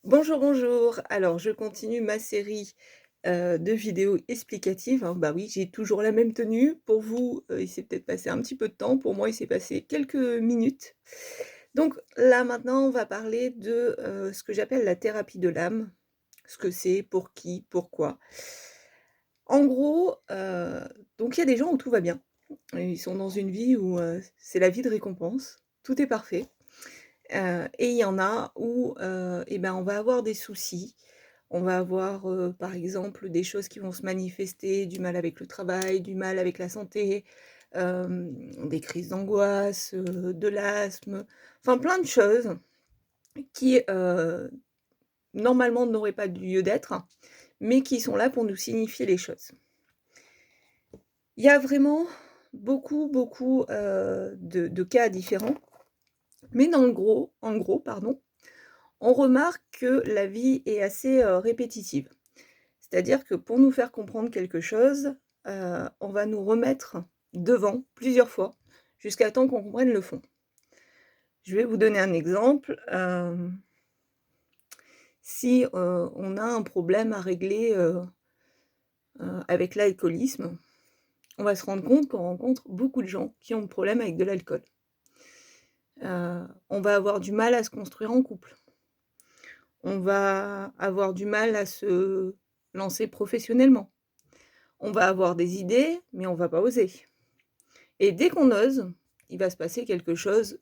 Bonjour, bonjour. Alors, je continue ma série, de vidéos explicatives, hein. Bah, oui, j'ai toujours la même tenue. Pour vous, il s'est peut-être passé un petit peu de temps. Pour moi, il s'est passé quelques minutes. Donc là, maintenant, on va parler de, ce que j'appelle la thérapie de l'âme. Ce que c'est, pour qui, pourquoi. En gros, donc il y a des gens où tout va bien. Ils sont dans une vie où, c'est la vie de récompense, tout est parfait. Et il y en a où, et ben, on va avoir des soucis. On va avoir, par exemple, des choses qui vont se manifester, du mal avec le travail, du mal avec la santé, des crises d'angoisse, de l'asthme, enfin plein de choses qui, normalement n'auraient pas lieu d'être, mais qui sont là pour nous signifier les choses. Il y a vraiment beaucoup, beaucoup, de cas différents, mais dans le gros en gros, pardon, on remarque que la vie est assez, répétitive. C'est-à-dire que pour nous faire comprendre quelque chose, on va nous remettre devant plusieurs fois, jusqu'à temps qu'on comprenne le fond. Je vais vous donner un exemple, si, on a un problème à régler, avec l'alcoolisme, on va se rendre compte qu'on rencontre beaucoup de gens qui ont des problèmes avec de l'alcool. On va avoir du mal à se construire en couple. On va avoir du mal à se lancer professionnellement. On va avoir des idées, mais on va pas oser. Et dès qu'on ose, il va se passer quelque chose,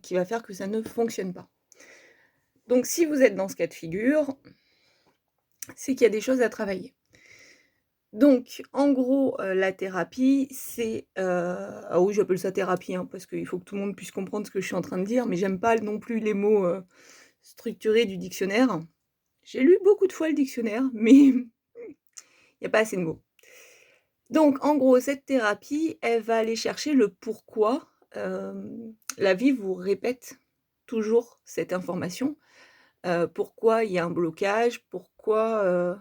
qui va faire que ça ne fonctionne pas. Donc si vous êtes dans ce cas de figure, c'est qu'il y a des choses à travailler. Donc en gros, la thérapie, c'est, ah oui, j'appelle ça thérapie, hein, parce qu'il faut que tout le monde puisse comprendre ce que je suis en train de dire, mais j'aime pas non plus les mots, structurés du dictionnaire. J'ai lu beaucoup de fois le dictionnaire, mais il y a pas assez de mots. Donc en gros, cette thérapie, elle va aller chercher le pourquoi, la vie vous répète toujours cette information. Pourquoi il y a un blocage, pourquoi,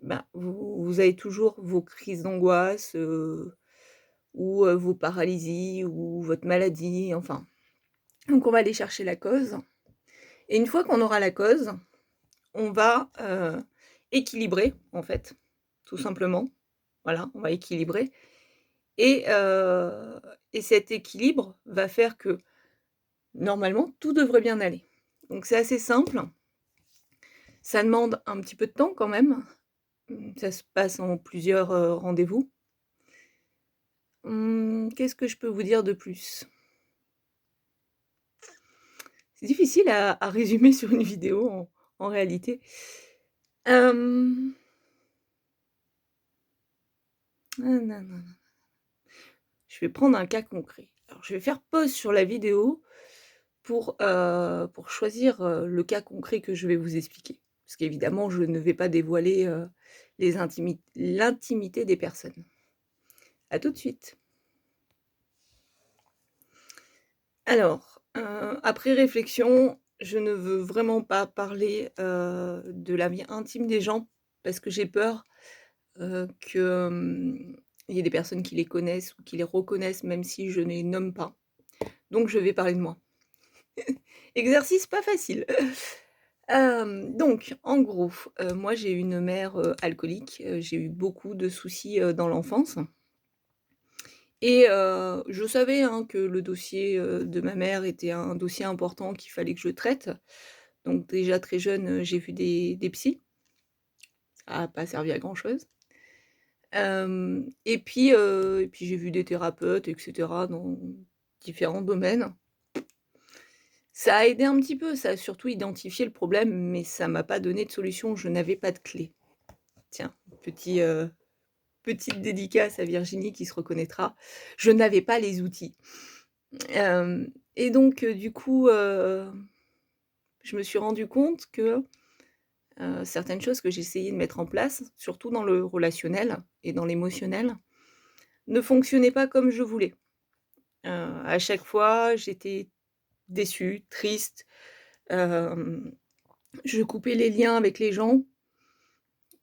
ben, vous avez toujours vos crises d'angoisse, ou, vos paralysies ou votre maladie, enfin. Donc on va aller chercher la cause et une fois qu'on aura la cause, on va, équilibrer, en fait, tout simplement. Voilà, on va équilibrer et heu et cet équilibre va faire que, normalement, tout devrait bien aller. Donc c'est assez simple, ça demande un petit peu de temps quand même. Ça se passe en plusieurs, rendez-vous. Qu'est-ce que je peux vous dire de plus? C'est difficile à résumer sur une vidéo en réalité. Hem, je vais prendre un cas concret. Alors je vais faire pause sur la vidéo pour choisir, le cas concret que je vais vous expliquer. Parce qu'évidemment, je ne vais pas dévoiler, l'intimité des personnes. À tout de suite. Alors, après réflexion, je ne veux vraiment pas parler, de la vie intime des gens parce que j'ai peur, que, il y ait des personnes qui les connaissent ou qui les reconnaissent même si je ne les nomme pas. Donc je vais parler de moi. Exercice pas facile. Donc en gros, moi j'ai eu une mère, alcoolique, j'ai eu beaucoup de soucis, dans l'enfance et je savais, hein, que le dossier, de ma mère était un dossier important qu'il fallait que je traite. Donc déjà très jeune, j'ai vu des psys. Ça a pas servi à grand chose. Et puis j'ai vu des thérapeutes et cetera dans différents domaines. Ça a aidé un petit peu, ça a surtout identifié le problème, mais ça m'a pas donné de solution, je n'avais pas de clé. Tiens, petit, petite dédicace à Virginie qui se reconnaîtra. Je n'avais pas les outils. Et donc du coup, je me suis rendu compte que, certaines choses que j'essayais de mettre en place, surtout dans le relationnel et dans l'émotionnel, ne fonctionnaient pas comme je voulais. À chaque fois, j'étais déçue, triste, hem, je coupais les liens avec les gens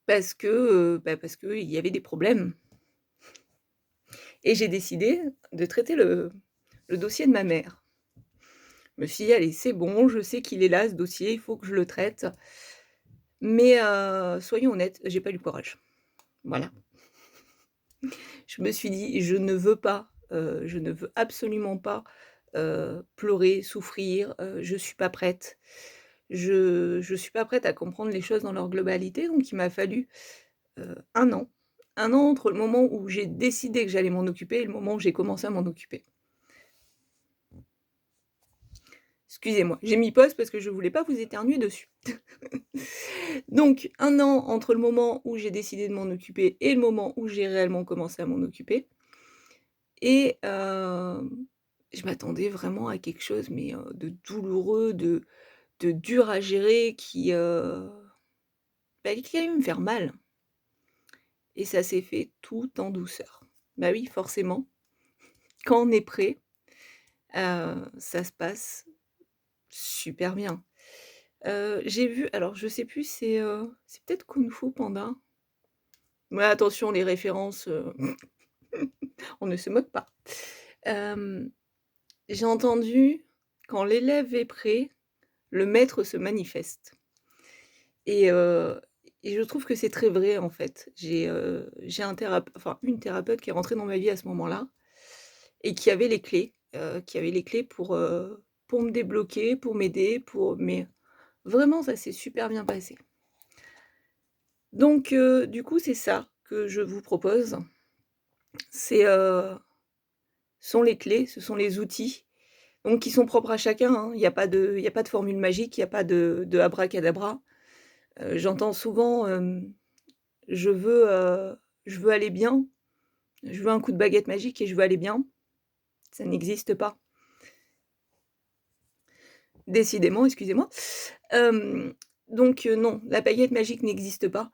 parce que, parce qu'il y avait des problèmes et j'ai décidé de traiter le dossier de ma mère. Je me suis dit: «Allez, c'est bon, je sais qu'il est là ce dossier, il faut que je le traite». Mais soyons honnêtes, j'ai pas eu le courage. Voilà. Je me suis dit: je ne veux absolument pas, pleurer, souffrir, je suis pas prête. Je suis pas prête à comprendre les choses dans leur globalité, donc il m'a fallu, 1 an. 1 an entre le moment où j'ai décidé que j'allais m'en occuper et le moment où j'ai commencé à m'en occuper. Excusez-moi, j'ai mis pause parce que je voulais pas vous éternuer dessus. Donc 1 an entre le moment où j'ai décidé de m'en occuper et le moment où j'ai réellement commencé à m'en occuper et je m'attendais vraiment à quelque chose, mais de douloureux, de dur à gérer qui allait me faire mal et ça s'est fait tout en douceur. Bah oui, forcément, quand on est prêt, ça se passe super bien. J'ai vu alors je sais plus, c'est peut-être Kung Fu Panda? Mais attention les références, on ne se moque pas. Hem, j'ai entendu: «Quand l'élève est prêt, le maître se manifeste» et heu et je trouve que c'est très vrai, en fait. J'ai une thérapeute qui est rentrée dans ma vie à ce moment-là et qui avait les clés pour me débloquer, pour m'aider, mais vraiment ça s'est super bien passé. Donc du coup, c'est ça que je vous propose. C'est, sont les clés, ce sont les outils, donc qui sont propres à chacun, hein. Il y a pas de formule magique, il y a pas de abracadabra. J'entends souvent, «Je veux, je veux aller bien, je veux un coup de baguette magique et je veux aller bien». Ça n'existe pas. Décidément, excusez-moi. Hem, donc non, la baguette magique n'existe pas.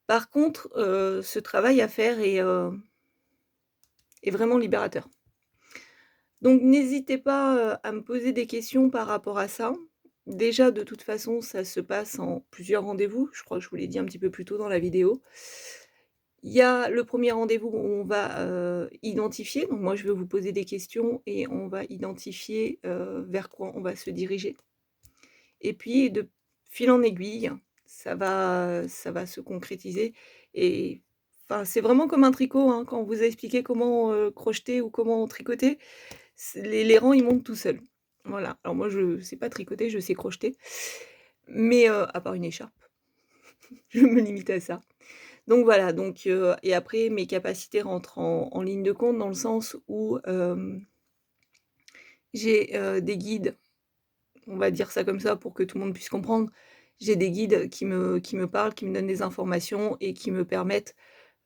Par contre, ce travail à faire est vraiment libérateur. Donc n'hésitez pas, à me poser des questions par rapport à ça. Déjà, de toute façon, ça se passe en plusieurs rendez-vous. Je crois que je vous l'ai dit un petit peu plus tôt dans la vidéo. Il y a le premier rendez-vous où on va, identifier, donc moi je vais vous poser des questions et on va identifier, vers quoi on va se diriger et puis de fil en aiguille, ça va se concrétiser et enfin, c'est vraiment comme un tricot, hein, quand on vous a expliqué comment, crocheter ou comment tricoter, les rangs, ils montent tout seuls. Voilà. Alors moi, je sais pas tricoter, je sais crocheter, mais à part une écharpe, je me limite à ça. Donc voilà, et après mes capacités rentrent en ligne de compte dans le sens où, j'ai, des guides, on va dire ça comme ça pour que tout le monde puisse comprendre. J'ai des guides qui me parlent, qui me donnent des informations et qui me permettent,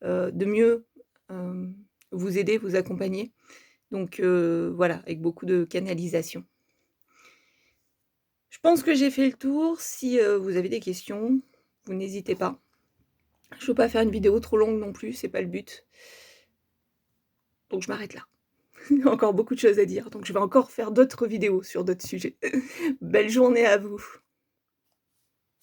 de mieux, vous aider, vous accompagner. Donc voilà, avec beaucoup de canalisation. Je pense que j'ai fait le tour. Si, vous avez des questions, vous n'hésitez pas. Je veux pas faire une vidéo trop longue non plus, c'est pas le but. Donc je m'arrête là. Il y a encore beaucoup de choses à dire, donc je vais encore faire d'autres vidéos sur d'autres sujets. Belle journée à vous.